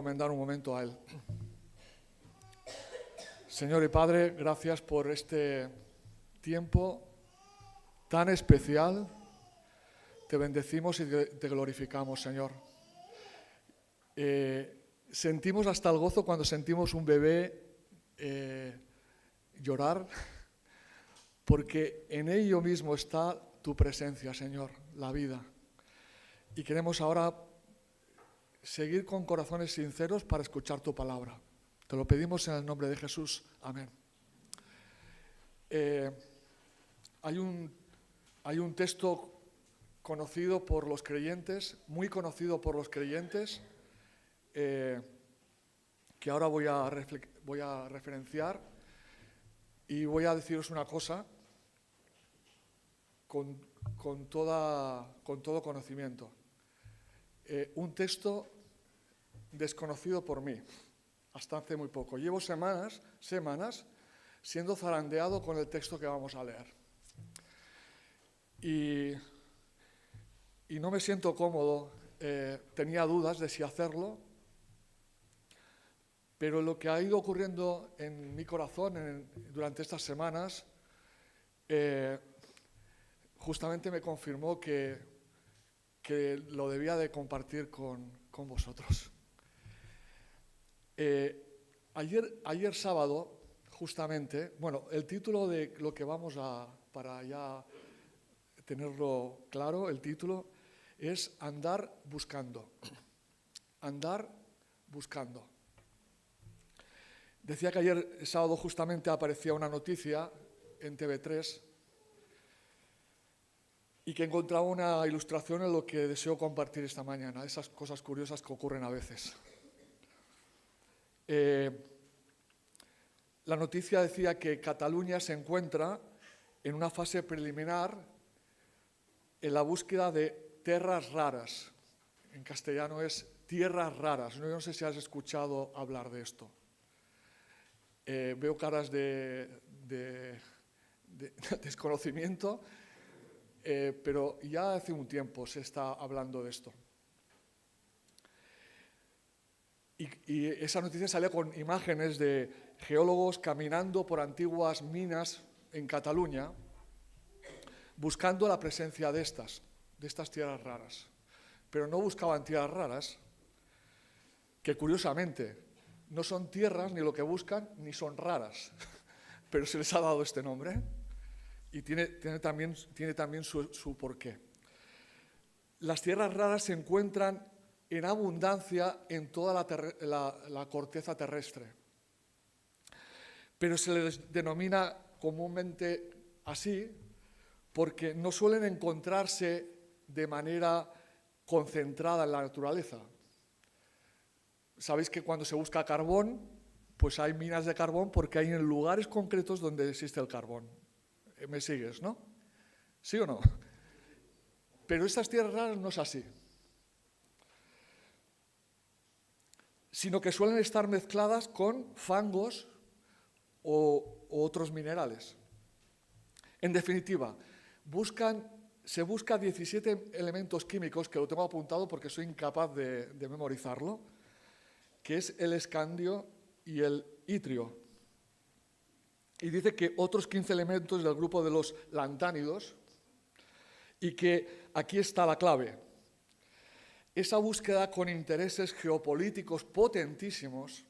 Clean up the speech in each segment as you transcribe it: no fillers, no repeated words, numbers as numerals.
Recomendar un momento a Él. Señor y Padre, gracias por este tiempo tan especial. Te bendecimos y te glorificamos, Señor. Sentimos hasta el gozo cuando sentimos un bebé llorar, porque en ello mismo está tu presencia, Señor, la vida. Y queremos ahora seguir con corazones sinceros para escuchar tu palabra. Te lo pedimos en el nombre de Jesús. Amén. Hay un texto conocido por los creyentes, muy conocido por los creyentes, que ahora voy a referenciar y voy a deciros una cosa con todo conocimiento. Un texto desconocido por mí, hasta hace muy poco. Llevo semanas siendo zarandeado con el texto que vamos a leer. Y no me siento cómodo, tenía dudas de si hacerlo, pero lo que ha ido ocurriendo en mi corazón durante estas semanas justamente me confirmó que lo debía de compartir con vosotros. Ayer sábado, justamente, el título de lo que vamos para ya tenerlo claro, el título es Andar buscando. Andar buscando. Decía que ayer sábado justamente aparecía una noticia en TV3 y que encontraba una ilustración en lo que deseo compartir esta mañana, esas cosas curiosas que ocurren a veces. La noticia decía que Cataluña se encuentra en una fase preliminar en la búsqueda de tierras raras. En castellano es tierras raras. Yo no sé si has escuchado hablar de esto. Veo caras de desconocimiento. Pero ya hace un tiempo se está hablando de esto. Y esa noticia salía con imágenes de geólogos caminando por antiguas minas en Cataluña, buscando la presencia de estas tierras raras. Pero no buscaban tierras raras, que curiosamente no son tierras ni lo que buscan, ni son raras, pero se les ha dado este nombre. Y tiene también su porqué. Las tierras raras se encuentran en abundancia en toda la corteza terrestre. Pero se les denomina comúnmente así porque no suelen encontrarse de manera concentrada en la naturaleza. Sabéis que cuando se busca carbón, pues hay minas de carbón porque hay en lugares concretos donde existe el carbón. ¿Me sigues, no? ¿Sí o no? Pero estas tierras raras no es así. Sino que suelen estar mezcladas con fangos o otros minerales. En definitiva, se busca 17 elementos químicos, que lo tengo apuntado porque soy incapaz de memorizarlo, que es el escandio y el itrio. Y dice que otros 15 elementos del grupo de los lantánidos, y que aquí está la clave. Esa búsqueda con intereses geopolíticos potentísimos,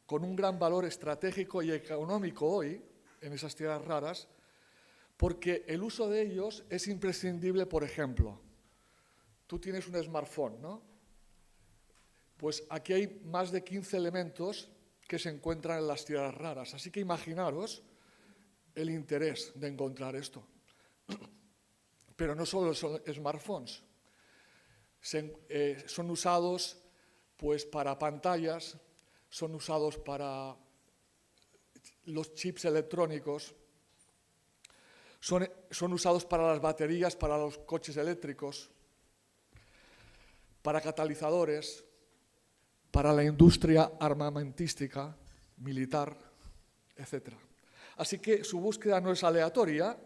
con un gran valor estratégico y económico hoy, en esas tierras raras, porque el uso de ellos es imprescindible. Por ejemplo, tú tienes un smartphone, ¿no? Pues aquí hay más de 15 elementos que se encuentran en las tierras raras. Así que imaginaros el interés de encontrar esto. Pero no solo son smartphones. Son usados pues, para pantallas, son usados para los chips electrónicos, son usados para las baterías, para los coches eléctricos, para catalizadores, para la industria armamentística, militar, etc. Así que su búsqueda no es aleatoria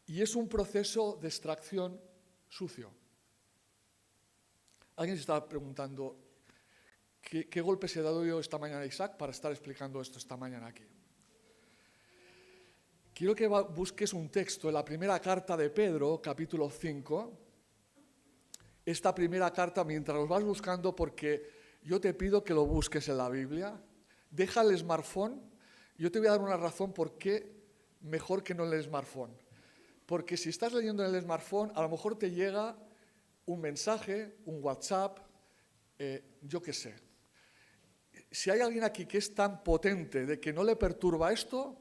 y es un proceso de extracción sucio. Alguien se está preguntando, ¿Qué golpes he dado yo esta mañana a Isaac para estar explicando esto esta mañana aquí? Quiero que busques un texto en la primera carta de Pedro, capítulo 5. Esta primera carta, mientras lo vas buscando, porque yo te pido que lo busques en la Biblia, deja el smartphone. Yo te voy a dar una razón por qué mejor que no en el smartphone. Porque si estás leyendo en el smartphone, a lo mejor te llega un mensaje, un WhatsApp, yo qué sé. Si hay alguien aquí que es tan potente de que no le perturba esto,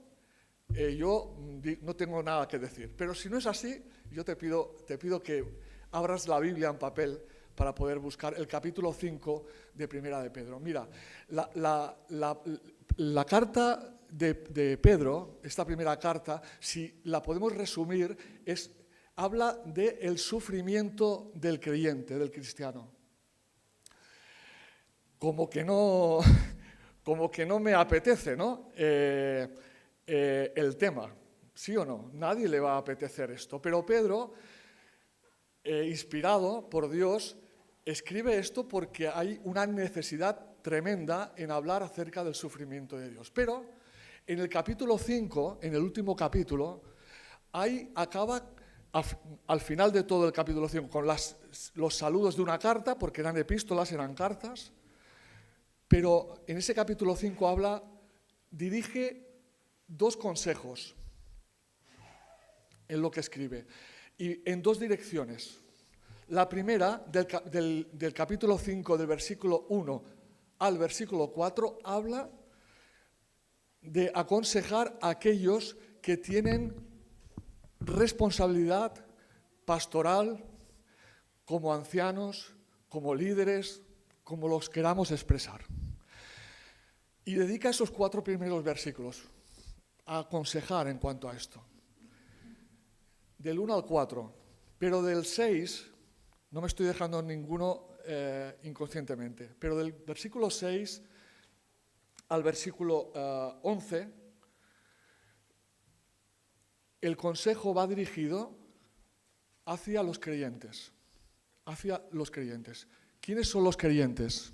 yo no tengo nada que decir. Pero si no es así, yo te pido que abras la Biblia en papel para poder buscar el capítulo 5 de Primera de Pedro. Mira, la carta de Pedro, esta primera carta, si la podemos resumir, habla del sufrimiento del creyente, del cristiano. Como que no me apetece, ¿no? El tema, ¿sí o no? Nadie le va a apetecer esto. Pero Pedro, inspirado por Dios, escribe esto porque hay una necesidad tremenda en hablar acerca del sufrimiento de Dios. Pero en el capítulo 5, en el último capítulo, acaba al final de todo el capítulo 5 con los saludos de una carta, porque eran epístolas, eran cartas. Pero en ese capítulo 5 dirige 2 consejos en lo que escribe, y en 2 direcciones. La primera, del capítulo 5, del versículo 1 al versículo 4, habla de aconsejar a aquellos que tienen responsabilidad pastoral, como ancianos, como líderes, como los queramos expresar. Y dedica esos 4 primeros versículos a aconsejar en cuanto a esto. Del 1 al 4, pero del 6, no me estoy dejando ninguno inconscientemente, pero del versículo 6 al versículo 11, el consejo va dirigido hacia los creyentes. ¿Quiénes son los creyentes?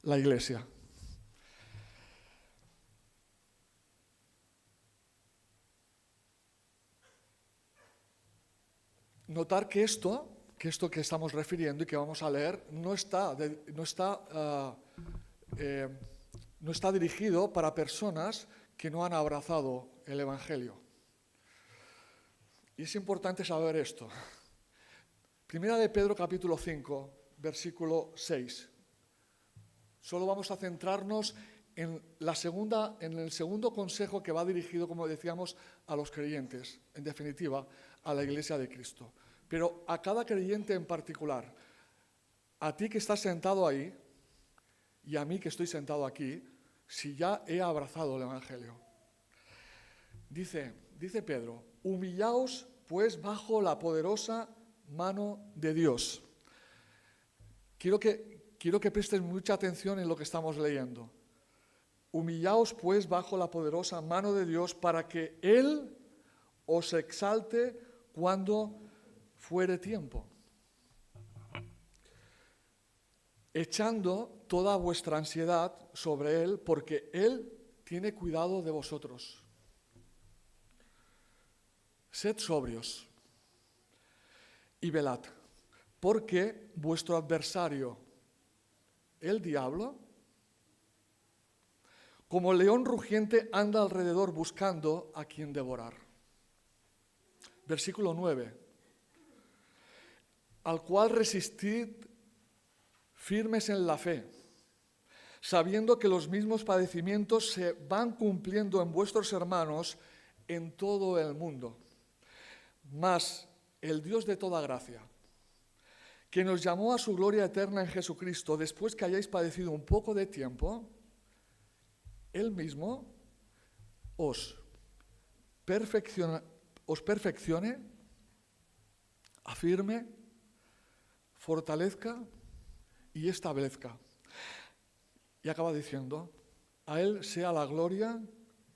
La Iglesia. Notar que esto que estamos refiriendo y que vamos a leer no está dirigido para personas que no han abrazado el Evangelio. Y es importante saber esto. Primera de Pedro, capítulo 5, versículo 6. Solo vamos a centrarnos en el segundo consejo que va dirigido, como decíamos, a los creyentes, en definitiva, a la Iglesia de Cristo. Pero a cada creyente en particular, a ti que estás sentado ahí y a mí que estoy sentado aquí, si ya he abrazado el Evangelio. Dice Pedro, humillaos pues bajo la poderosa mano de Dios. Quiero que prestes mucha atención en lo que estamos leyendo. Humillaos pues bajo la poderosa mano de Dios para que Él os exalte cuando fuere tiempo, echando toda vuestra ansiedad sobre Él, porque Él tiene cuidado de vosotros. Sed sobrios y velad, porque vuestro adversario, el diablo, como león rugiente anda alrededor buscando a quien devorar. Versículo 9. Al cual resistid firmes en la fe, sabiendo que los mismos padecimientos se van cumpliendo en vuestros hermanos en todo el mundo. Mas el Dios de toda gracia, que nos llamó a su gloria eterna en Jesucristo, después que hayáis padecido un poco de tiempo, Él mismo os perfeccione, afirme, fortalezca y establezca. Y acaba diciendo, a Él sea la gloria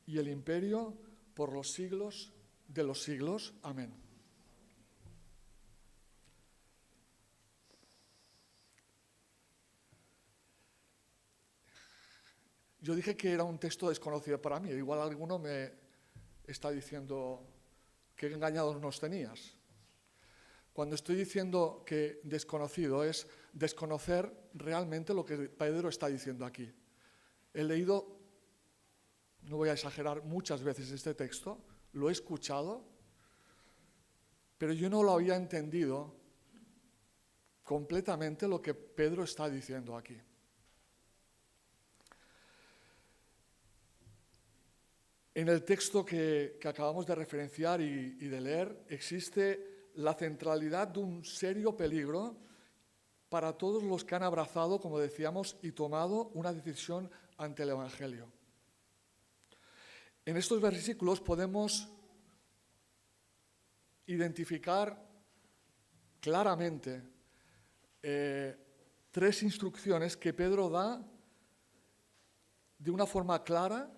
y el imperio por los siglos de los siglos. Amén. Yo dije que era un texto desconocido para mí. Igual alguno me está diciendo que engañados nos tenías. Cuando estoy diciendo que desconocido es desconocer realmente lo que Pedro está diciendo aquí. He leído, no voy a exagerar, muchas veces este texto, lo he escuchado, pero yo no lo había entendido completamente lo que Pedro está diciendo aquí. En el texto que acabamos de referenciar y de leer existe la centralidad de un serio peligro para todos los que han abrazado, como decíamos, y tomado una decisión ante el Evangelio. En estos versículos podemos identificar claramente tres instrucciones que Pedro da de una forma clara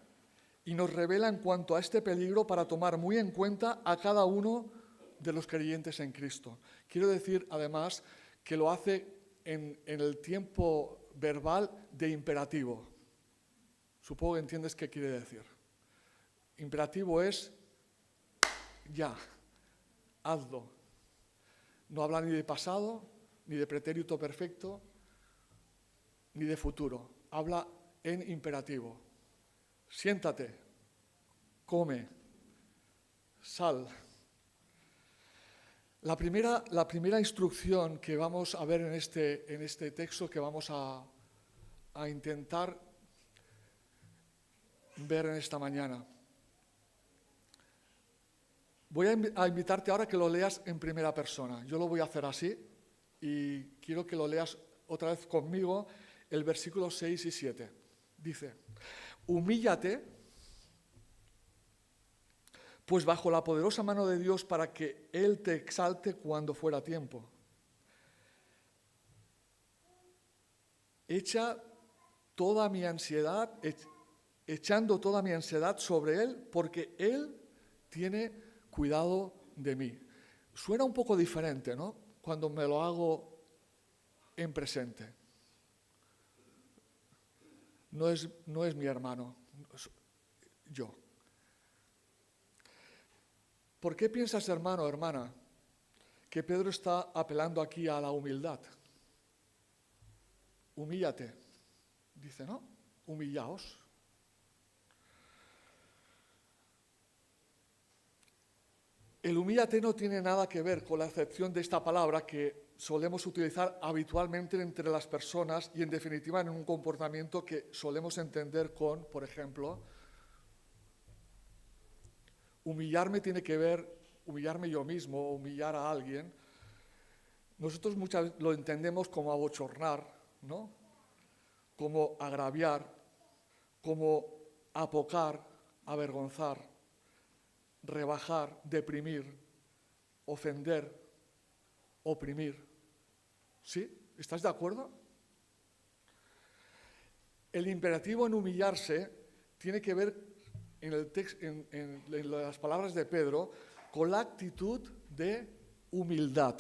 y nos revela en cuanto a este peligro para tomar muy en cuenta a cada uno de los creyentes en Cristo. Quiero decir, además, que lo hace en el tiempo verbal de imperativo. Supongo que entiendes qué quiere decir. Imperativo es ya, hazlo. No habla ni de pasado, ni de pretérito perfecto, ni de futuro. Habla en imperativo. Siéntate, come, sal. La primera instrucción que vamos a ver en este texto, que vamos a intentar ver en esta mañana. Voy a invitarte ahora a que lo leas en primera persona. Yo lo voy a hacer así y quiero que lo leas otra vez conmigo, el versículo 6 y 7. Dice: humíllate, pues bajo la poderosa mano de Dios para que Él te exalte cuando fuera tiempo. Echando toda mi ansiedad sobre Él, porque Él tiene cuidado de mí. Suena un poco diferente, ¿no? Cuando me lo hago en presente. No es mi hermano, yo. ¿Por qué piensas, hermano o hermana, que Pedro está apelando aquí a la humildad? Humíllate, dice, ¿no? Humillaos. El humíllate no tiene nada que ver con la acepción de esta palabra que solemos utilizar habitualmente entre las personas y en definitiva en un comportamiento que solemos entender con, por ejemplo, humillarme tiene que ver, humillarme yo mismo o humillar a alguien. Nosotros muchas veces lo entendemos como abochornar, ¿no? Como agraviar, como apocar, avergonzar, rebajar, deprimir, ofender, oprimir. ¿Sí? ¿Estás de acuerdo? El imperativo en humillarse tiene que ver en las palabras de Pedro con la actitud de humildad.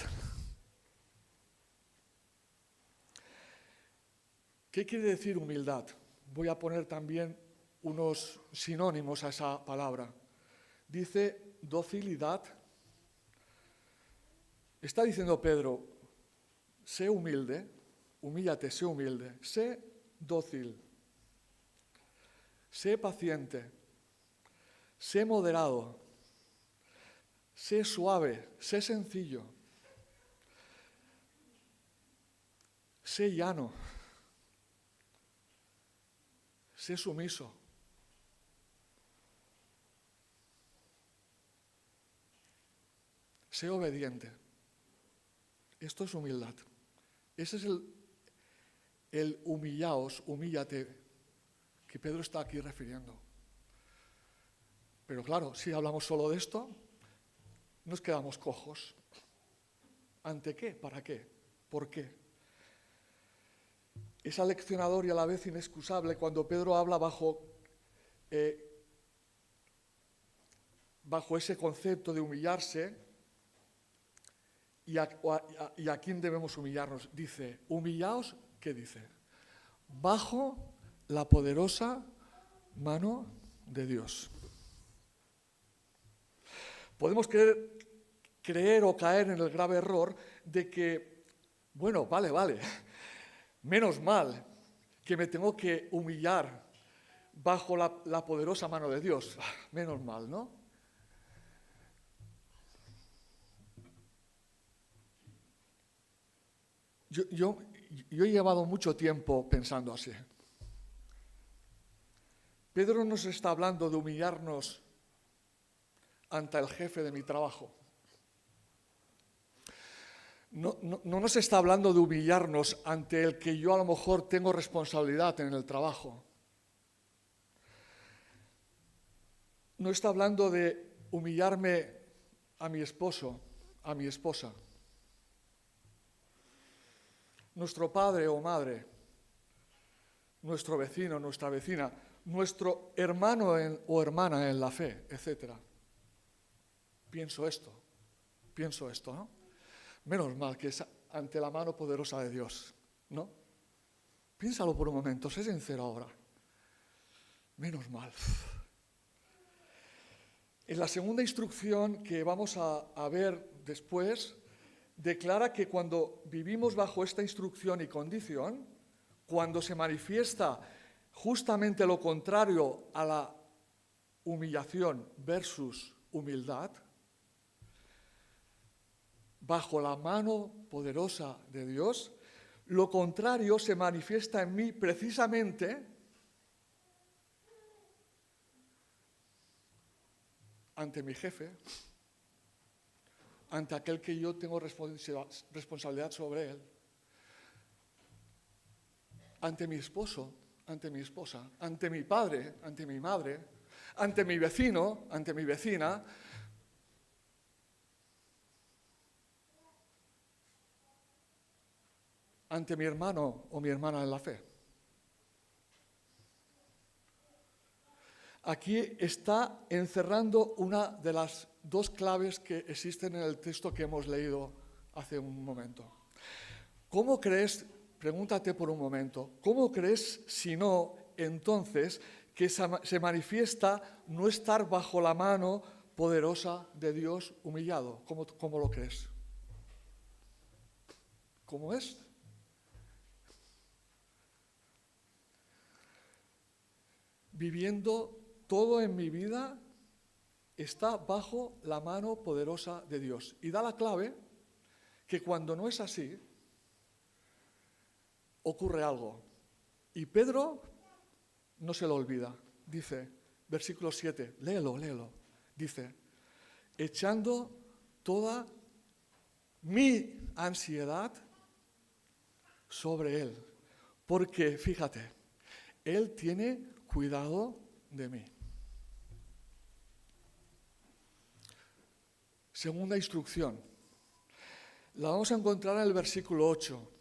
¿Qué quiere decir humildad? Voy a poner también unos sinónimos a esa palabra. Dice docilidad. Está diciendo Pedro, sé humilde, humíllate, sé humilde, sé dócil, sé paciente, sé moderado, sé suave, sé sencillo, sé llano, sé sumiso. Sé obediente. Esto es humildad. Ese es el humillaos, humíllate, que Pedro está aquí refiriendo. Pero claro, si hablamos solo de esto, nos quedamos cojos. ¿Ante qué? ¿Para qué? ¿Por qué? Es aleccionador y a la vez inexcusable cuando Pedro habla bajo ese concepto de humillarse. ¿Y a quién debemos humillarnos? Dice, humillaos, ¿qué dice? Bajo la poderosa mano de Dios. Podemos creer o caer en el grave error de que, bueno, vale, menos mal que me tengo que humillar bajo la poderosa mano de Dios. Menos mal, ¿no? Yo he llevado mucho tiempo pensando así. Pedro nos está hablando de humillarnos ante el jefe de mi trabajo. No nos está hablando de humillarnos ante el que yo a lo mejor tengo responsabilidad en el trabajo. No está hablando de humillarme a mi esposo, a mi esposa, nuestro padre o madre, nuestro vecino, nuestra vecina, nuestro hermano o hermana en la fe, etc. Pienso esto, ¿no? Menos mal que es ante la mano poderosa de Dios, ¿no? Piénsalo por un momento, sé sincero ahora. Menos mal. En la segunda instrucción que vamos a ver después, declara que cuando vivimos bajo esta instrucción y condición, cuando se manifiesta justamente lo contrario a la humillación versus humildad, bajo la mano poderosa de Dios, lo contrario se manifiesta en mí precisamente ante mi jefe, ante aquel que yo tengo responsabilidad sobre él, ante mi esposo, ante mi esposa, ante mi padre, ante mi madre, ante mi vecino, ante mi vecina, ante mi hermano o mi hermana en la fe. Aquí está encerrando una de las dos claves que existen en el texto que hemos leído hace un momento. ¿Cómo crees, pregúntate por un momento, cómo crees, si no, entonces, que se manifiesta no estar bajo la mano poderosa de Dios humillado? ¿Cómo lo crees? ¿Cómo es? Viviendo todo en mi vida está bajo la mano poderosa de Dios. Y da la clave que cuando no es así, ocurre algo. Y Pedro no se lo olvida. Dice, versículo 7, léelo. Dice, echando toda mi ansiedad sobre Él. Porque, fíjate, Él tiene cuidado de mí. Segunda instrucción. La vamos a encontrar en el versículo 8.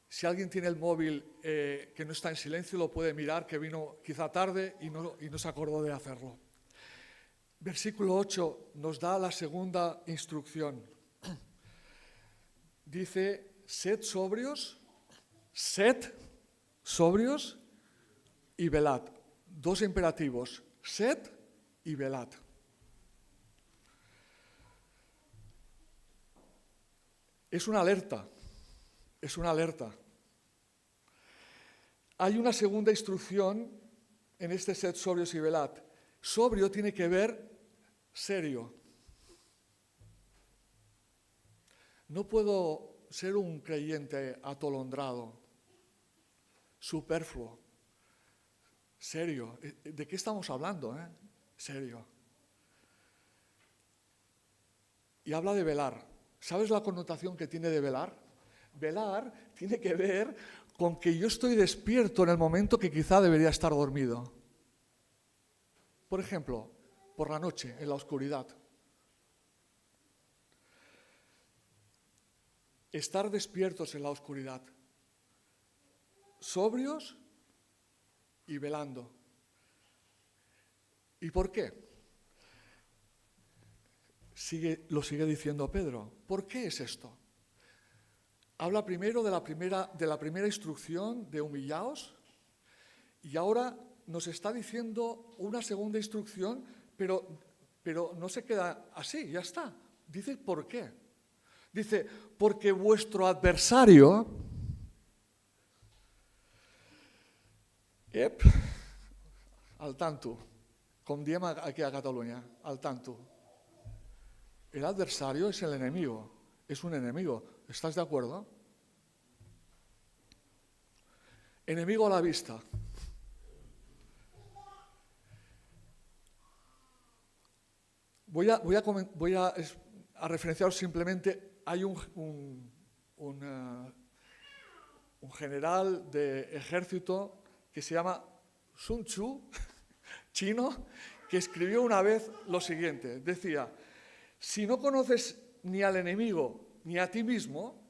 Si alguien tiene el móvil que no está en silencio, lo puede mirar, que vino quizá tarde y no se acordó de hacerlo. Versículo 8 nos da la segunda instrucción. Dice, sed sobrios y velad. Dos imperativos, sed y velad. Es una alerta. Hay una segunda instrucción en este sed sobrios y velad. Sobrio tiene que ver serio. No puedo ser un creyente atolondrado, superfluo, serio. ¿De qué estamos hablando? Serio. Y habla de velar. ¿Sabes la connotación que tiene de velar? Velar tiene que ver con que yo estoy despierto en el momento que quizá debería estar dormido. Por ejemplo, por la noche, en la oscuridad. Estar despiertos en la oscuridad. Sobrios y velando. ¿Y por qué? Lo sigue diciendo Pedro. ¿Por qué es esto? habla primero de la primera instrucción de humillaos, y ahora nos está diciendo una segunda instrucción, pero no se queda así, ya está. Dice por qué. Dice, porque vuestro adversario, al tanto, com diem aquí a Catalunya, al tanto. El adversario es el enemigo, es un enemigo. ¿Estás de acuerdo? Enemigo a la vista. Voy a referenciaros simplemente, hay un general de ejército que se llama Sun Tzu, chino, que escribió una vez lo siguiente, decía, si no conoces ni al enemigo ni a ti mismo,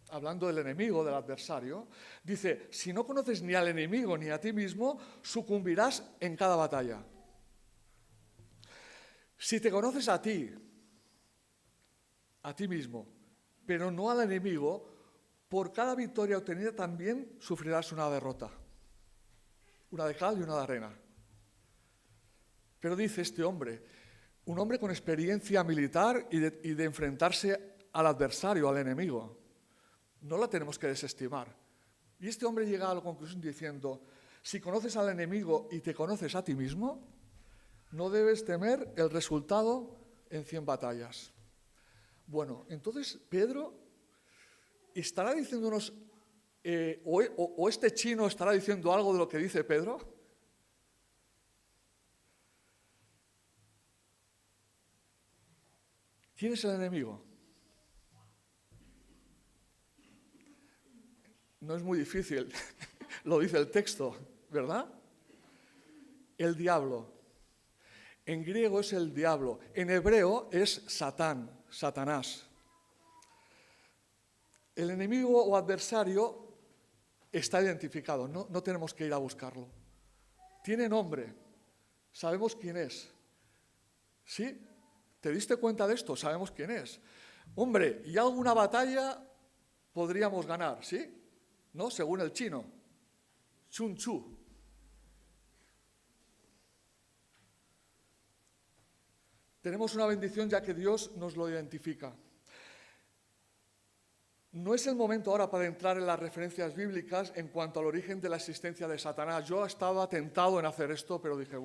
hablando del enemigo, del adversario, dice, si no conoces ni al enemigo ni a ti mismo, sucumbirás en cada batalla. Si te conoces a ti mismo, pero no al enemigo, por cada victoria obtenida también sufrirás una derrota. Una de cal y una de arena. Pero dice este hombre, un hombre con experiencia militar y de enfrentarse al adversario, al enemigo. No la tenemos que desestimar. Y este hombre llega a la conclusión diciendo, si conoces al enemigo y te conoces a ti mismo, no debes temer el resultado en 100 batallas. Bueno, entonces Pedro estará diciéndonos, o este chino estará diciendo algo de lo que dice Pedro. ¿Quién es el enemigo? No es muy difícil, lo dice el texto, ¿verdad? El diablo. En griego es el diablo, en hebreo es Satán, Satanás. El enemigo o adversario está identificado, no tenemos que ir a buscarlo. Tiene nombre, sabemos quién es. ¿Sí? ¿Te diste cuenta de esto? Sabemos quién es. Hombre, ¿y alguna batalla podríamos ganar? ¿Sí? ¿No? Según el chino. Sun Tzu. Tenemos una bendición ya que Dios nos lo identifica. No es el momento ahora para entrar en las referencias bíblicas en cuanto al origen de la existencia de Satanás. Yo estaba tentado en hacer esto, pero dije,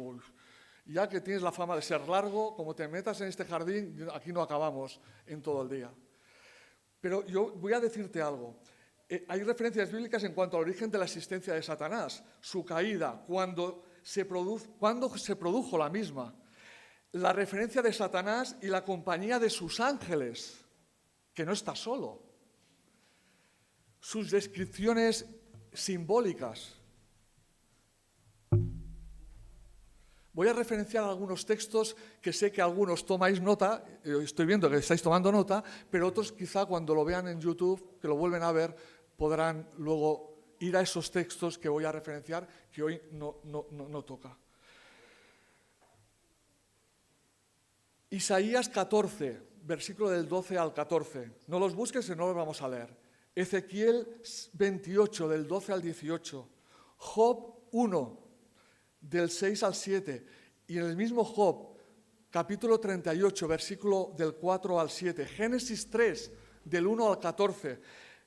ya que tienes la fama de ser largo, como te metas en este jardín, aquí no acabamos en todo el día. Pero yo voy a decirte algo. Hay referencias bíblicas en cuanto al origen de la existencia de Satanás, su caída, cuándo se produjo la misma, la referencia de Satanás y la compañía de sus ángeles, que no está solo, sus descripciones simbólicas. Voy a referenciar algunos textos que sé que algunos tomáis nota, estoy viendo que estáis tomando nota, pero otros quizá cuando lo vean en YouTube, que lo vuelven a ver, podrán luego ir a esos textos que voy a referenciar, que hoy no toca. Isaías 14, versículo del 12 al 14. No los busques y no los vamos a leer. Ezequiel 28, del 12 al 18. Job 1, del 6 al 7. Y en el mismo Job, capítulo 38, versículo del 4 al 7. Génesis 3, del 1 al 14.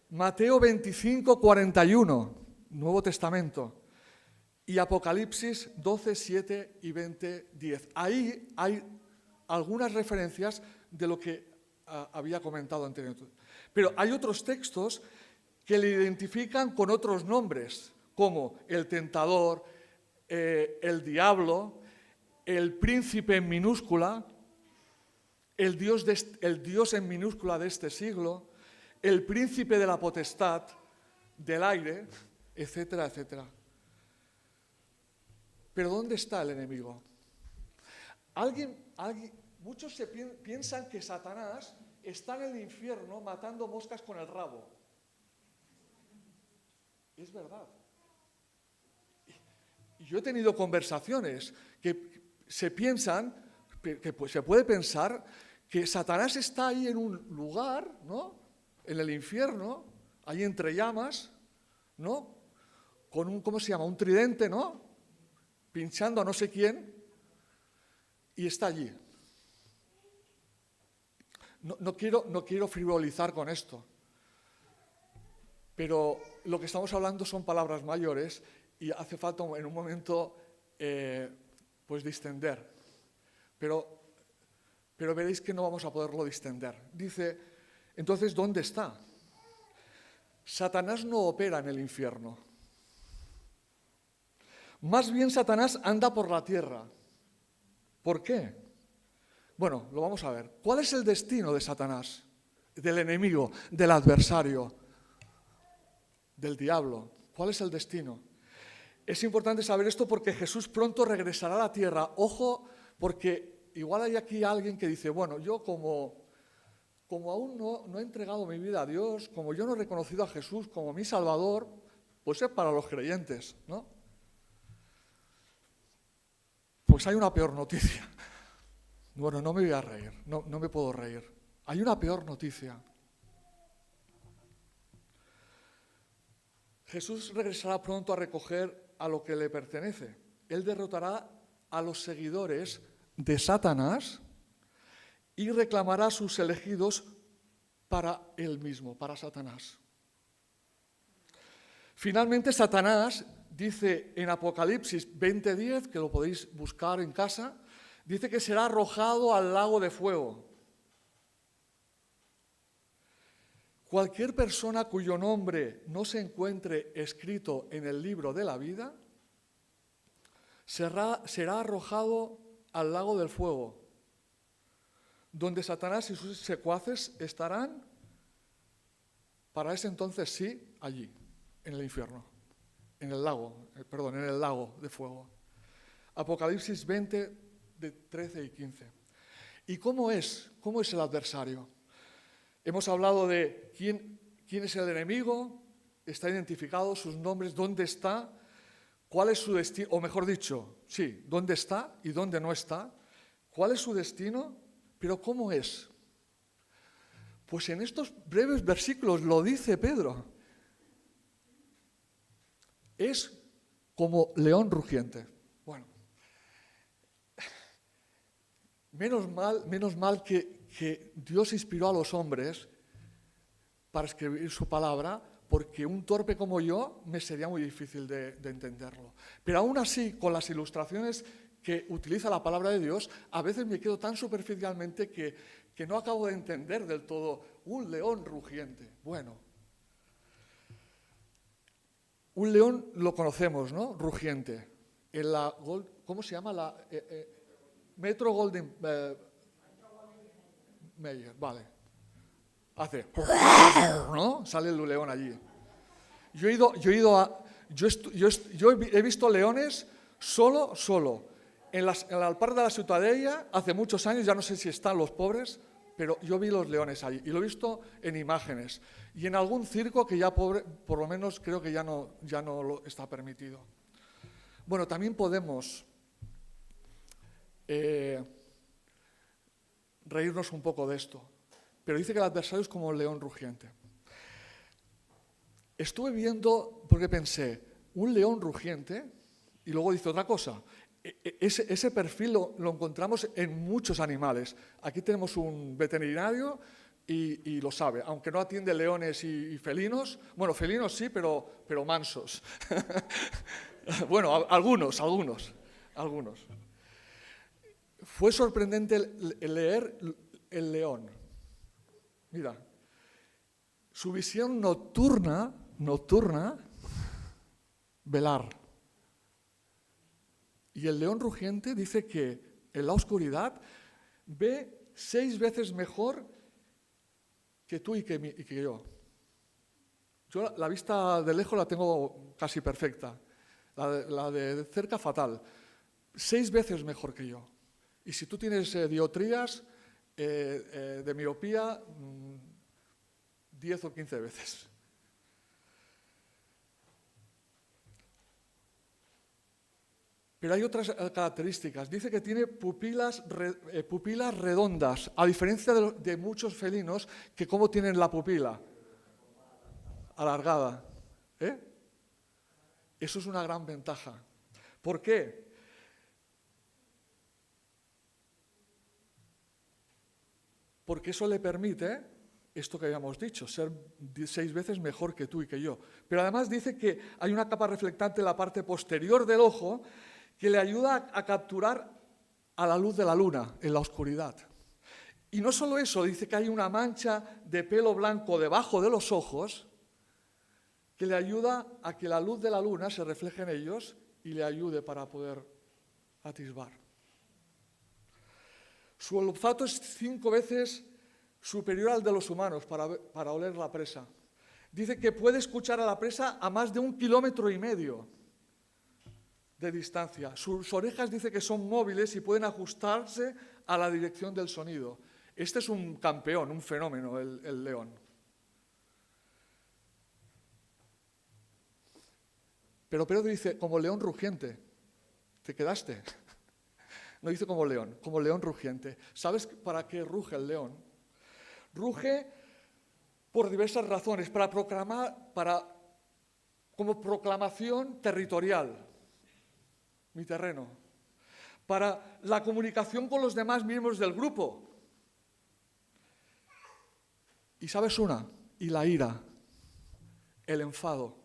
Mateo 25, 41, Nuevo Testamento. Y Apocalipsis 12, 7 y 20, 10. Ahí hay algunas referencias de lo que había comentado anteriormente. Pero hay otros textos que le identifican con otros nombres, como el tentador, el diablo, el príncipe en minúscula, el Dios en minúscula de este siglo, el príncipe de la potestad, del aire, etcétera, etcétera. Pero ¿dónde está el enemigo? Muchos piensan que Satanás está en el infierno matando moscas con el rabo. Es verdad. Y yo he tenido conversaciones que se piensan, se puede pensar que Satanás está ahí en un lugar, ¿no? En el infierno, ahí entre llamas, ¿no? Con un, ¿cómo se llama? Un tridente, ¿no? Pinchando a no sé quién, y está allí. No quiero frivolizar con esto, pero lo que estamos hablando son palabras mayores y hace falta en un momento pues distender. Pero veréis que no vamos a poderlo distender. Dice, entonces, ¿dónde está? Satanás no opera en el infierno. Más bien Satanás anda por la tierra. ¿Por qué? Bueno, lo vamos a ver. ¿Cuál es el destino de Satanás? Del enemigo, del adversario, del diablo. ¿Cuál es el destino? Es importante saber esto porque Jesús pronto regresará a la tierra. Ojo, porque igual hay aquí alguien que dice, bueno, yo como aún no he entregado mi vida a Dios, como yo no he reconocido a Jesús como mi Salvador, pues es para los creyentes, ¿no? Pues hay una peor noticia. Bueno, no me voy a reír, no me puedo reír. Hay una peor noticia. Jesús regresará pronto a recoger a lo que le pertenece. Él derrotará a los seguidores de Satanás y reclamará a sus elegidos para él mismo, para Satanás. Finalmente, Satanás dice en Apocalipsis 20:10, que lo podéis buscar en casa, dice que será arrojado al lago de fuego. Cualquier persona cuyo nombre no se encuentre escrito en el libro de la vida será arrojado al lago del fuego, donde Satanás y sus secuaces estarán, para ese entonces sí, allí, en el infierno, en el lago de fuego. Apocalipsis 20, de 13 y 15. ¿Y cómo es el adversario? Hemos hablado de quién es el enemigo, está identificado, sus nombres, dónde está, cuál es su destino, o mejor dicho, sí, dónde está y dónde no está, cuál es su destino, pero ¿cómo es? Pues en estos breves versículos lo dice Pedro. Es como león rugiente. Bueno, menos mal que Dios inspiró a los hombres para escribir su palabra, porque un torpe como yo me sería muy difícil de entenderlo. Pero aún así, con las ilustraciones que utiliza la palabra de Dios, a veces me quedo tan superficialmente que no acabo de entender del todo un león rugiente. Bueno, un león lo conocemos, ¿no? Rugiente. ¿Cómo se llama? Metro Golden Mayer, vale. Hace, ¿no? Sale el león allí. Yo he visto leones solo. En el Alpar de la Ciutadella, hace muchos años, ya no sé si están los pobres, pero yo vi los leones allí y lo he visto en imágenes. Y en algún circo que ya por lo menos creo que ya no lo está permitido. Bueno, también podemos reírnos un poco de esto, pero dice que el adversario es como un león rugiente. Estuve viendo, porque pensé, un león rugiente, y luego dice otra cosa. Ese perfil lo encontramos en muchos animales. Aquí tenemos un veterinario y lo sabe, aunque no atiende leones y felinos. Bueno, felinos sí, pero mansos. Bueno, algunos. Fue sorprendente leer el león. Mira, su visión nocturna, velar. Y el león rugiente dice que en la oscuridad ve 6 veces mejor que tú y que yo. Yo la vista de lejos la tengo casi perfecta, la de cerca fatal. 6 veces mejor que yo. Y si tú tienes dioptrías de miopía, 10 o 15 veces. Pero hay otras características. Dice que tiene pupilas redondas, a diferencia de muchos felinos que ¿cómo tienen la pupila? alargada. Eso es una gran ventaja. ¿Por qué? Porque eso le permite, esto que habíamos dicho, ser 6 veces mejor que tú y que yo. Pero además dice que hay una capa reflectante en la parte posterior del ojo que le ayuda a capturar a la luz de la luna en la oscuridad. Y no solo eso, dice que hay una mancha de pelo blanco debajo de los ojos que le ayuda a que la luz de la luna se refleje en ellos y le ayude para poder atisbar. Su olfato es 5 veces superior al de los humanos para oler la presa. Dice que puede escuchar a la presa a más de 1,5 kilómetros de distancia. Sus orejas dice que son móviles y pueden ajustarse a la dirección del sonido. Este es un campeón, un fenómeno, el león. Pero Pedro dice, como león rugiente. ¿Te quedaste? No dice como león rugiente. ¿Sabes para qué ruge el león? Ruge por diversas razones, como proclamación territorial, mi terreno, para la comunicación con los demás miembros del grupo. Y sabes una, y la ira, el enfado,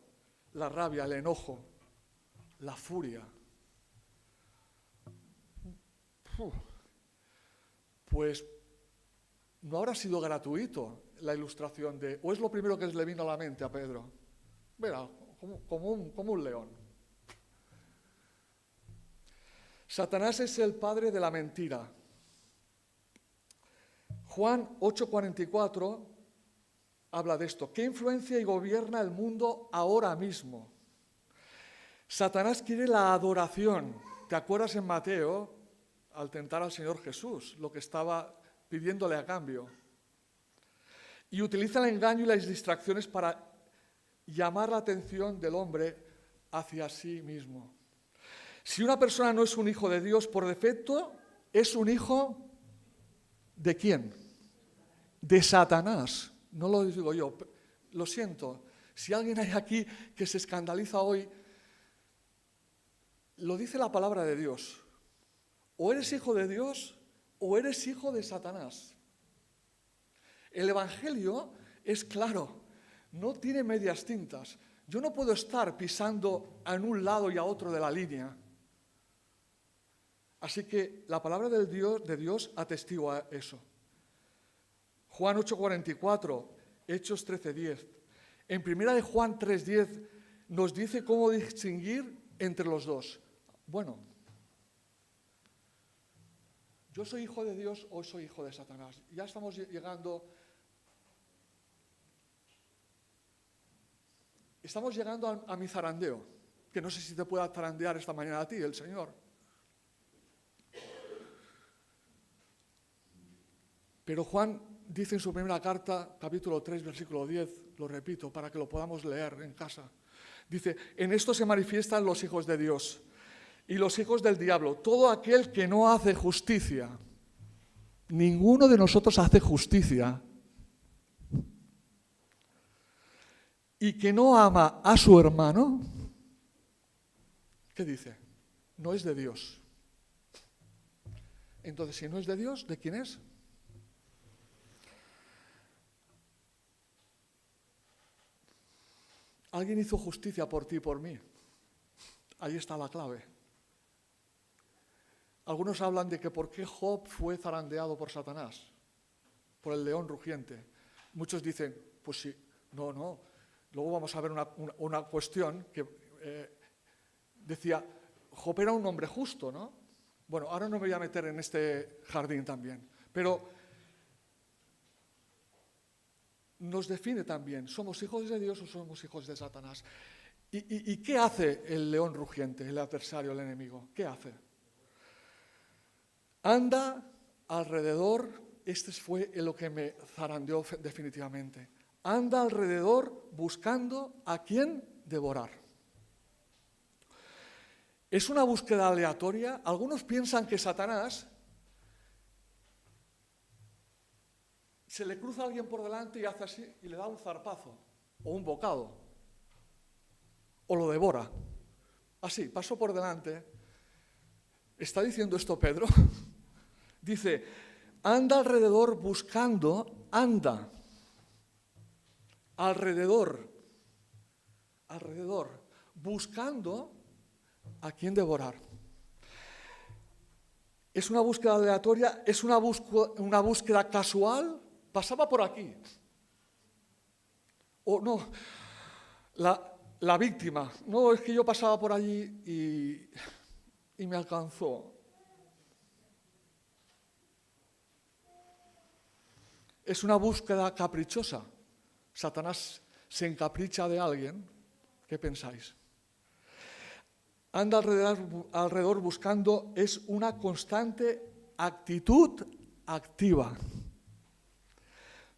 la rabia, el enojo, la furia. Pues no habrá sido gratuito la ilustración o es lo primero que le vino a la mente a Pedro. Mira, como un león. Satanás es el padre de la mentira. Juan 8:44 habla de esto. ¿Qué influencia y gobierna el mundo ahora mismo? Satanás quiere la adoración. ¿Te acuerdas en Mateo, al tentar al Señor Jesús, lo que estaba pidiéndole a cambio? Y utiliza el engaño y las distracciones para llamar la atención del hombre hacia sí mismo. Si una persona no es un hijo de Dios, por defecto, es un hijo ¿de quién? De Satanás. No lo digo yo, lo siento. Si alguien hay aquí que se escandaliza hoy, lo dice la palabra de Dios. O eres hijo de Dios o eres hijo de Satanás. El Evangelio es claro, no tiene medias tintas. Yo no puedo estar pisando en un lado y a otro de la línea. Así que la palabra de Dios atestigua eso. Juan 8:44, Hechos 13:10. En 1 de Juan 3:10 nos dice cómo distinguir entre los dos. Bueno, ¿yo soy hijo de Dios o soy hijo de Satanás? Ya estamos llegando a mi zarandeo, que no sé si te pueda zarandear esta mañana a ti, el Señor. Pero Juan dice en su primera carta, capítulo 3, versículo 10, lo repito, para que lo podamos leer en casa. Dice, en esto se manifiestan los hijos de Dios y los hijos del diablo. Todo aquel que no hace justicia. Ninguno de nosotros hace justicia. Y que no ama a su hermano, ¿qué dice? No es de Dios. Entonces, si no es de Dios, ¿de quién es? Alguien hizo justicia por ti y por mí. Ahí está la clave. Algunos hablan de que por qué Job fue zarandeado por Satanás, por el león rugiente. Muchos dicen, pues sí, no. Luego vamos a ver una cuestión que decía, Job era un hombre justo, ¿no? Bueno, ahora no me voy a meter en este jardín también, pero nos define también, ¿somos hijos de Dios o somos hijos de Satanás? ¿Y qué hace el león rugiente, el adversario, el enemigo? ¿Qué hace? Anda alrededor, este fue lo que me zarandeó definitivamente, anda alrededor buscando a quién devorar. Es una búsqueda aleatoria. Algunos piensan que Satanás se le cruza a alguien por delante y hace así y le da un zarpazo. o un bocado, o lo devora. Así, pasó por delante. ¿Está diciendo esto Pedro? Dice, anda alrededor buscando, anda, alrededor, buscando a quién devorar. ¿Es una búsqueda aleatoria? ¿Es una búsqueda casual? Pasaba por aquí. O no, la víctima. No, es que yo pasaba por allí y me alcanzó. Es una búsqueda caprichosa. Satanás se encapricha de alguien. ¿Qué pensáis? Anda alrededor buscando, es una constante actitud activa.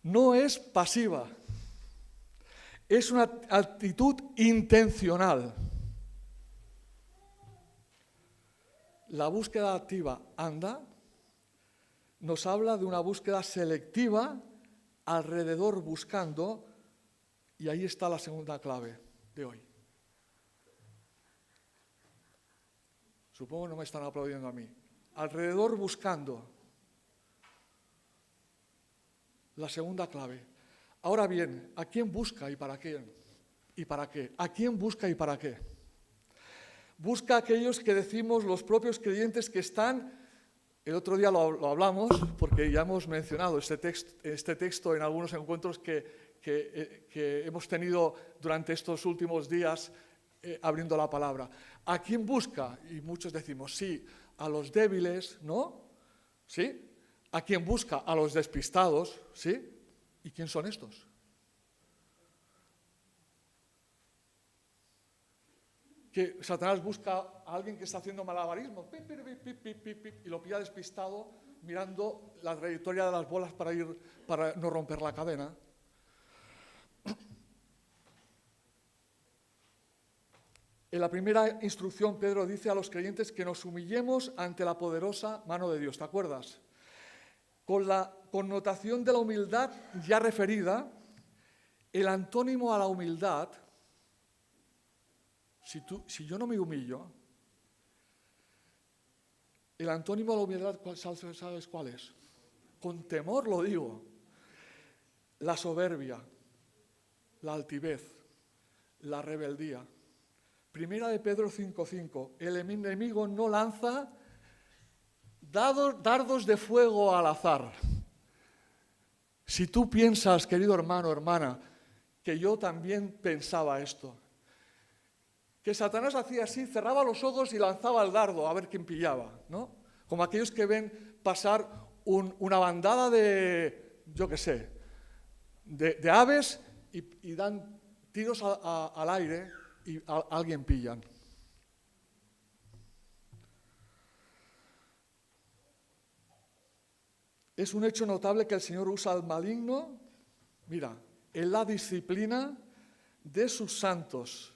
No es pasiva. Es una actitud intencional. La búsqueda activa anda nos habla de una búsqueda selectiva alrededor buscando, y ahí está la segunda clave de hoy. Supongo que no me están aplaudiendo a mí. Alrededor buscando. La segunda clave. Ahora bien, ¿a quién busca y para qué? ¿Y para qué? ¿A quién busca y para qué? Busca a aquellos que decimos los propios creyentes que están, el otro día lo hablamos, porque ya hemos mencionado este texto en algunos encuentros que hemos tenido durante estos últimos días abriendo la palabra. ¿A quién busca? Y muchos decimos, sí, a los débiles, ¿no? ¿Sí? ¿A quién busca? A los despistados, ¿sí? ¿Y quién son estos? Que Satanás busca a alguien que está haciendo malabarismo y lo pilla despistado mirando la trayectoria de las bolas para no romper la cadena. En la primera instrucción, Pedro dice a los creyentes que nos humillemos ante la poderosa mano de Dios. ¿Te acuerdas? Con la connotación de la humildad ya referida, el antónimo a la humildad, si yo no me humillo, el antónimo a la humildad, ¿sabes cuál es? Con temor lo digo. La soberbia, la altivez, la rebeldía. Primera de Pedro 5:5, el enemigo no lanza dardos de fuego al azar. Si tú piensas, querido hermano, hermana, que yo también pensaba esto, que Satanás hacía así, cerraba los ojos y lanzaba el dardo a ver quién pillaba, ¿no? Como aquellos que ven pasar una bandada de, yo qué sé, de aves y dan tiros al aire y a alguien pillan. Es un hecho notable que el Señor usa al maligno, mira, en la disciplina de sus santos,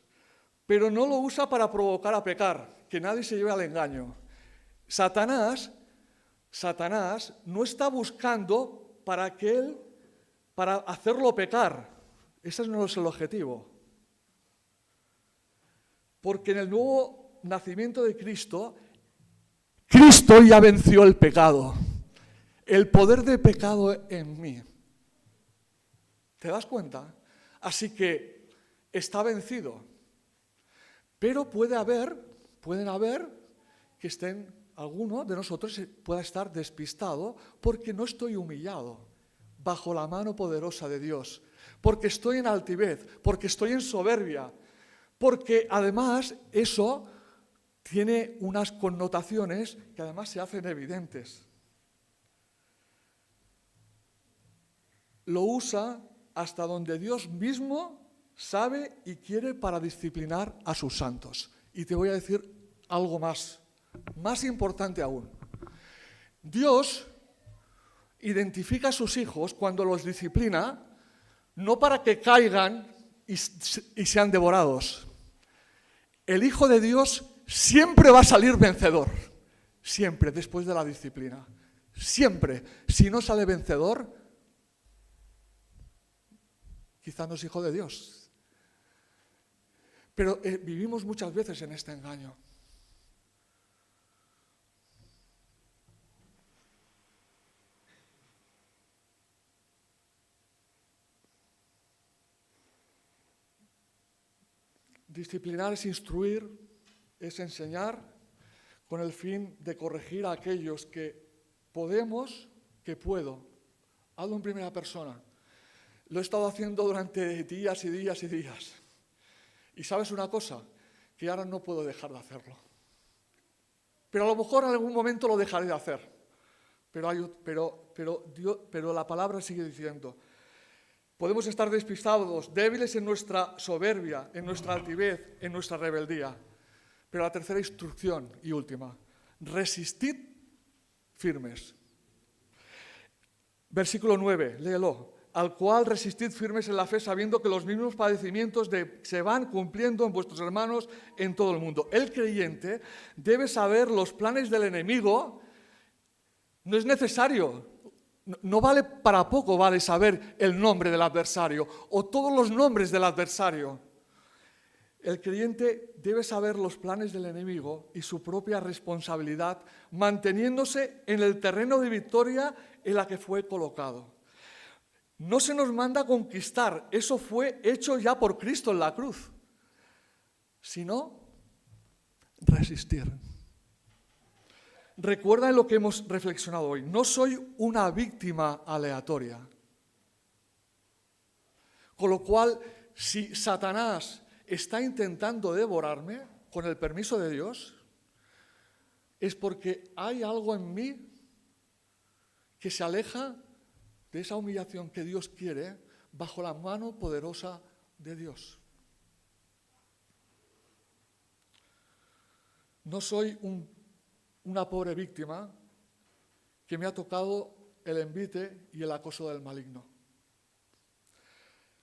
pero no lo usa para provocar a pecar, que nadie se lleve al engaño. Satanás no está buscando para hacerlo pecar. Ese no es el objetivo. Porque en el nuevo nacimiento de Cristo, Cristo ya venció el pecado. El poder del pecado en mí. ¿Te das cuenta? Así que está vencido. Pero pueden haber que alguno de nosotros pueda estar despistado porque no estoy humillado bajo la mano poderosa de Dios, porque estoy en altivez, porque estoy en soberbia, porque además eso tiene unas connotaciones que además se hacen evidentes. Lo usa hasta donde Dios mismo sabe y quiere para disciplinar a sus santos. Y te voy a decir algo más importante aún. Dios identifica a sus hijos cuando los disciplina, no para que caigan y sean devorados. El Hijo de Dios siempre va a salir vencedor, siempre después de la disciplina. Siempre. Si no sale vencedor, quizá no es hijo de Dios. Pero vivimos muchas veces en este engaño. Disciplinar es instruir, es enseñar, con el fin de corregir a aquellos que podemos, que puedo. Hablo en primera persona. Lo he estado haciendo durante días y días y días. Y ¿sabes una cosa? Que ahora no puedo dejar de hacerlo. Pero a lo mejor en algún momento lo dejaré de hacer. Pero la palabra sigue diciendo, podemos estar despistados, débiles en nuestra soberbia, en nuestra altivez, en nuestra rebeldía. Pero la tercera instrucción y última, resistid firmes. Versículo 9, léelo. Al cual resistid firmes en la fe, sabiendo que los mismos padecimientos se van cumpliendo en vuestros hermanos en todo el mundo. El creyente debe saber los planes del enemigo. No es necesario, no vale para poco, vale saber el nombre del adversario o todos los nombres del adversario. El creyente debe saber los planes del enemigo y su propia responsabilidad, manteniéndose en el terreno de victoria en la que fue colocado. No se nos manda a conquistar, eso fue hecho ya por Cristo en la cruz, sino resistir. Recuerda en lo que hemos reflexionado hoy, no soy una víctima aleatoria. Con lo cual, si Satanás está intentando devorarme, con el permiso de Dios, es porque hay algo en mí que se aleja de esa humillación que Dios quiere bajo la mano poderosa de Dios. No soy una pobre víctima que me ha tocado el envite y el acoso del maligno.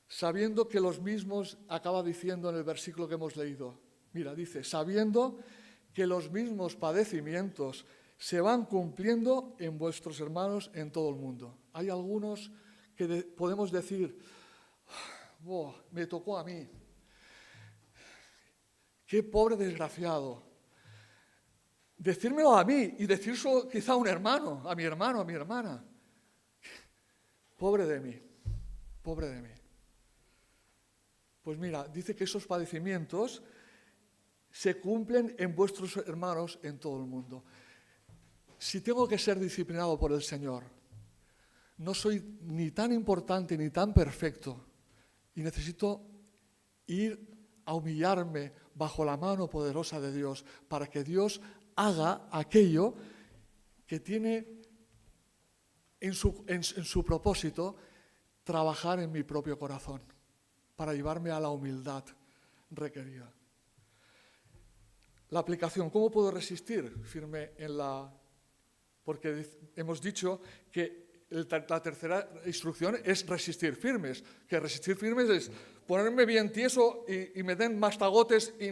Sabiendo que los mismos, acaba diciendo en el versículo que hemos leído, mira, dice, sabiendo que los mismos padecimientos se van cumpliendo en vuestros hermanos en todo el mundo. Hay algunos que podemos decir, oh, me tocó a mí. Qué pobre desgraciado. Decírmelo a mí y decírselo quizá a un hermano, a mi hermana. Pobre de mí, pobre de mí. Pues mira, dice que esos padecimientos se cumplen en vuestros hermanos en todo el mundo. Si tengo que ser disciplinado por el Señor, no soy ni tan importante ni tan perfecto y necesito ir a humillarme bajo la mano poderosa de Dios para que Dios haga aquello que tiene en su propósito trabajar en mi propio corazón para llevarme a la humildad requerida. La aplicación, ¿cómo puedo resistir firme en la... Porque hemos dicho que la tercera instrucción es resistir firmes, que resistir firmes es ponerme bien tieso y me den mastagotes y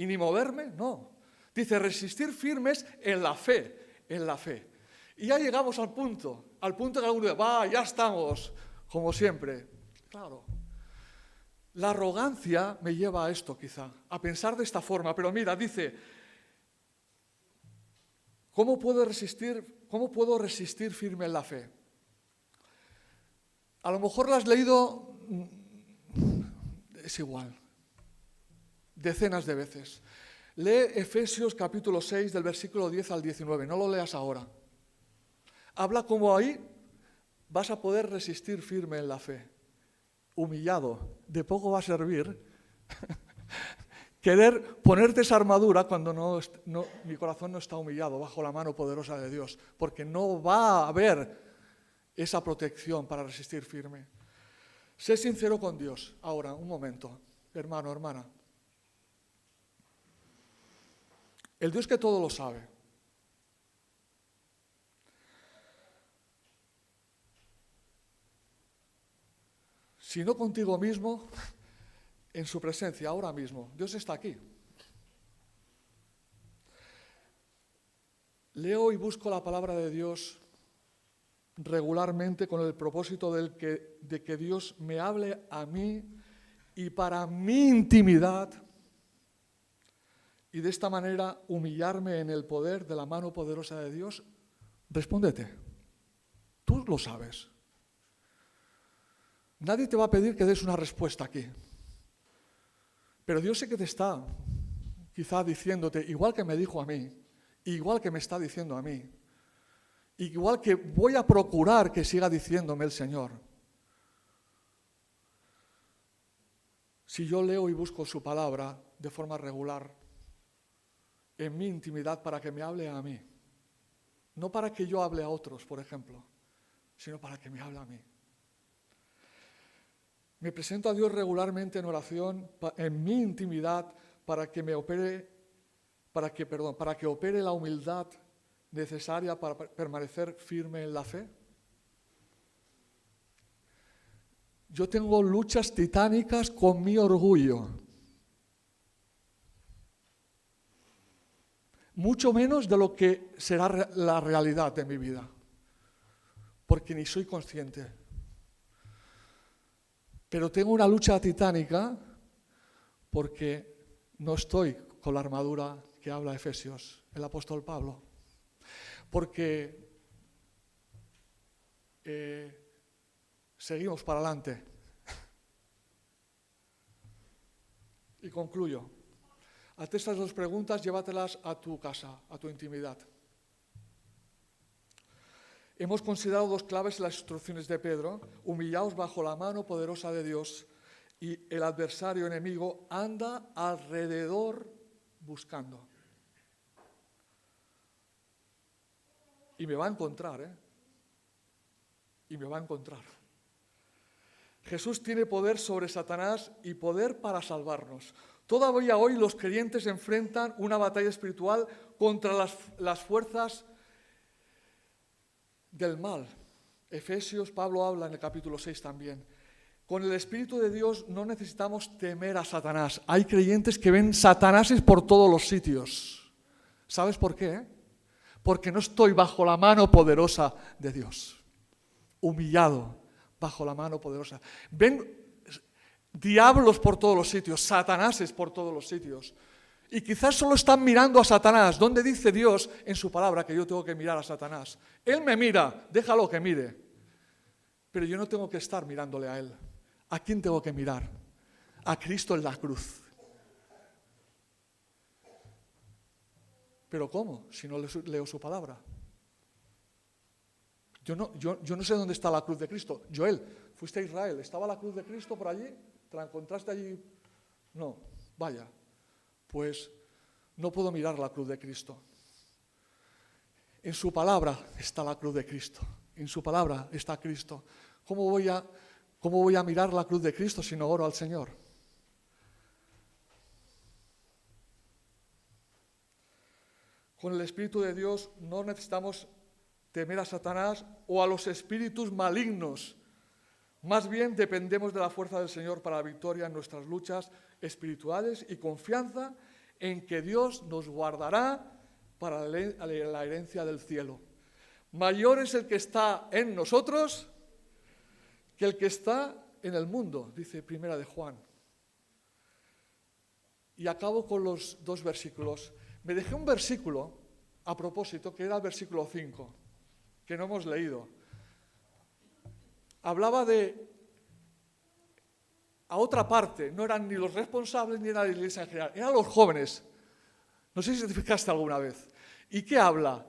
ni moverme, no. Dice resistir firmes en la fe, en la fe. Y ya llegamos al punto que alguno dice, ya estamos, como siempre. Claro. La arrogancia me lleva a esto quizá, a pensar de esta forma, pero mira, dice, ¿cómo puedo resistir firme en la fe? A lo mejor lo has leído, es igual, decenas de veces. Lee Efesios capítulo 6 del versículo 10 al 19, no lo leas ahora. Habla como ahí vas a poder resistir firme en la fe. Humillado, de poco va a servir querer ponerte esa armadura cuando mi corazón no está humillado bajo la mano poderosa de Dios, porque no va a haber esa protección para resistir firme. Sé sincero con Dios. Ahora, un momento, hermano, hermana. El Dios que todo lo sabe. Si no contigo mismo, en su presencia, ahora mismo. Dios está aquí. Leo y busco la palabra de Dios regularmente con el propósito de que Dios me hable a mí y para mi intimidad, y de esta manera humillarme en el poder de la mano poderosa de Dios? Respóndete. Tú lo sabes. Nadie te va a pedir que des una respuesta aquí. Pero Dios sé que te está quizá diciéndote, igual que me dijo a mí, igual que me está diciendo a mí, igual que voy a procurar que siga diciéndome el Señor. Si yo leo y busco su palabra de forma regular, en mi intimidad, para que me hable a mí, no para que yo hable a otros, por ejemplo, sino para que me hable a mí. Me presento a Dios regularmente en oración, en mi intimidad, para que opere la humildad necesaria para permanecer firme en la fe. Yo tengo luchas titánicas con mi orgullo. Mucho menos de lo que será la realidad de mi vida, porque ni soy consciente. Pero tengo una lucha titánica porque no estoy con la armadura que habla Efesios, el apóstol Pablo. Porque seguimos para adelante. Y concluyo. Ante estas dos preguntas, llévatelas a tu casa, a tu intimidad. Hemos considerado dos claves en las instrucciones de Pedro: humillaos bajo la mano poderosa de Dios, y el adversario enemigo anda alrededor buscando. Y me va a encontrar, Y me va a encontrar. Jesús tiene poder sobre Satanás y poder para salvarnos. Todavía hoy los creyentes enfrentan una batalla espiritual contra las fuerzas del mal. Efesios, Pablo habla en el capítulo 6 también. Con el Espíritu de Dios no necesitamos temer a Satanás. Hay creyentes que ven satanáses por todos los sitios. ¿Sabes por qué? Porque no estoy bajo la mano poderosa de Dios. Humillado bajo la mano poderosa. Ven diablos por todos los sitios, satanáses por todos los sitios. Y quizás solo están mirando a Satanás. ¿Dónde dice Dios en su palabra que yo tengo que mirar a Satanás? Él me mira, déjalo que mire. Pero yo no tengo que estar mirándole a él. ¿A quién tengo que mirar? A Cristo en la cruz. ¿Pero cómo? Si no leo su palabra. Yo no sé dónde está la cruz de Cristo. Joel, fuiste a Israel, ¿estaba la cruz de Cristo por allí? ¿Te la encontraste allí? No, vaya. Pues no puedo mirar la cruz de Cristo. En su palabra está la cruz de Cristo. En su palabra está Cristo. ¿Cómo voy a mirar la cruz de Cristo si no oro al Señor? Con el Espíritu de Dios no necesitamos temer a Satanás o a los espíritus malignos. Más bien dependemos de la fuerza del Señor para la victoria en nuestras luchas espirituales y confianza en que Dios nos guardará para la herencia del cielo. Mayor es el que está en nosotros que el que está en el mundo, dice Primera de Juan. Y acabo con los dos versículos. Me dejé un versículo a propósito, que era el versículo 5, que no hemos leído. Hablaba a otra parte, no eran ni los responsables ni era la iglesia en general, eran los jóvenes. No sé si te fijaste alguna vez. ¿Y qué habla?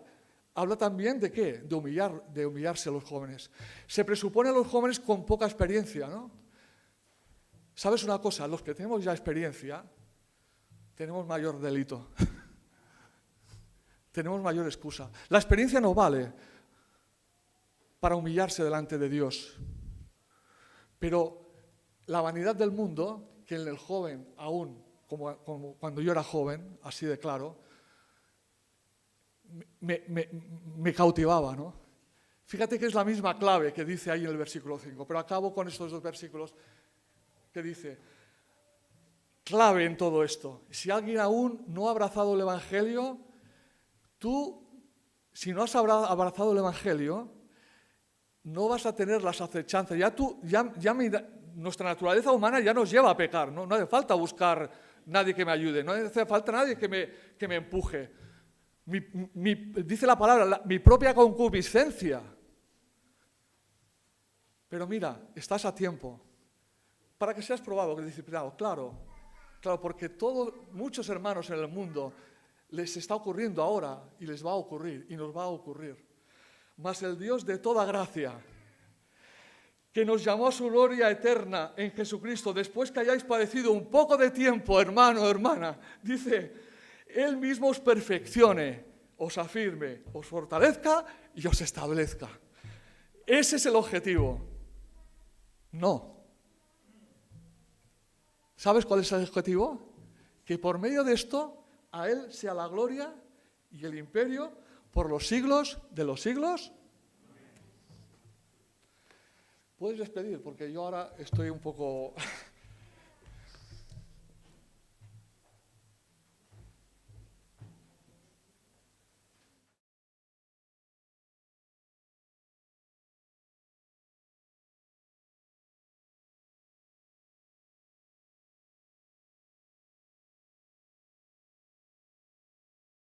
Habla también de qué, de humillarse a los jóvenes. Se presupone a los jóvenes con poca experiencia, ¿no? ¿Sabes una cosa? Los que tenemos ya experiencia, tenemos mayor delito. Tenemos mayor excusa. La experiencia no vale para humillarse delante de Dios. Pero la vanidad del mundo, que en el joven aún, como cuando yo era joven, así de claro, me cautivaba, ¿no? Fíjate que es la misma clave que dice ahí en el versículo 5, pero acabo con estos dos versículos que dice, clave en todo esto, si alguien aún no ha abrazado el Evangelio, tú, si no has abrazado el Evangelio, no vas a tener las acechanzas. Nuestra naturaleza humana ya nos lleva a pecar. No hace falta buscar nadie que me ayude, no hace falta nadie que me empuje. Dice la palabra, mi propia concupiscencia. Pero mira, estás a tiempo para que seas probado, que disciplinado. Claro, porque muchos hermanos en el mundo les está ocurriendo ahora y les va a ocurrir y nos va a ocurrir. Mas el Dios de toda gracia, que nos llamó a su gloria eterna en Jesucristo, después que hayáis padecido un poco de tiempo, hermano, hermana, dice, Él mismo os perfeccione, os afirme, os fortalezca y os establezca. Ese es el objetivo. No. ¿Sabes cuál es el objetivo? Que por medio de esto, a Él sea la gloria y el imperio por los siglos de los siglos. Puedes despedir, porque yo ahora estoy un poco...